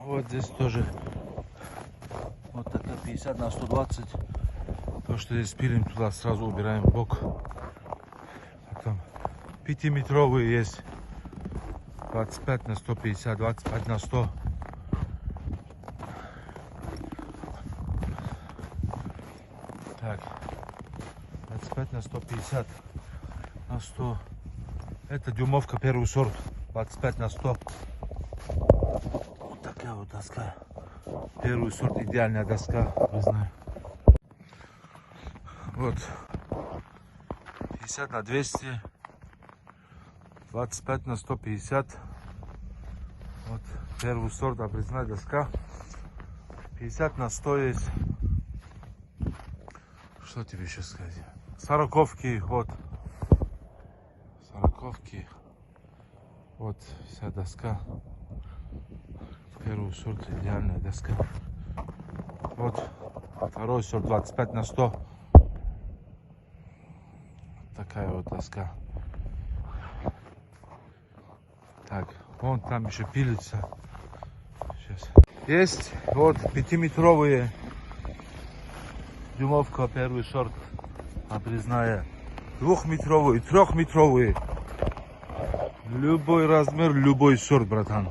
Вот здесь тоже вот такая 50 на 120. То, что здесь пилим, туда сразу убираем в бок. Потом 5-метровые есть. 25 на 150, 25 на 100. Так, 25 на 150, на 100. Это дюймовка первый сорт. 25 на 100. Вот такая вот доска. Первый сорт, идеальная доска, не знаю. Вот 50 на 200, 25 на 150. Вот первый сорт, обрезная доска. 50 на 100 есть. Что тебе еще сказать? Сороковки, вот. Сороковки. Вот вся доска. Первый сорт, идеальная доска. Вот второй сорт, 25 на 100. Такая вот доска. Так, вон там еще пилится. Сейчас. Есть вот 5-метровые. Дюймовка первый сорт. Обрезная. 2-метровые, 3-метровые. Любой размер, любой сорт, братан.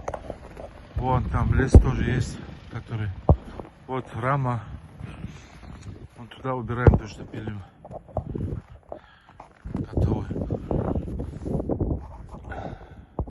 Вон там лес тоже есть, который. Вот рама. Вон туда убираем то, что пилим.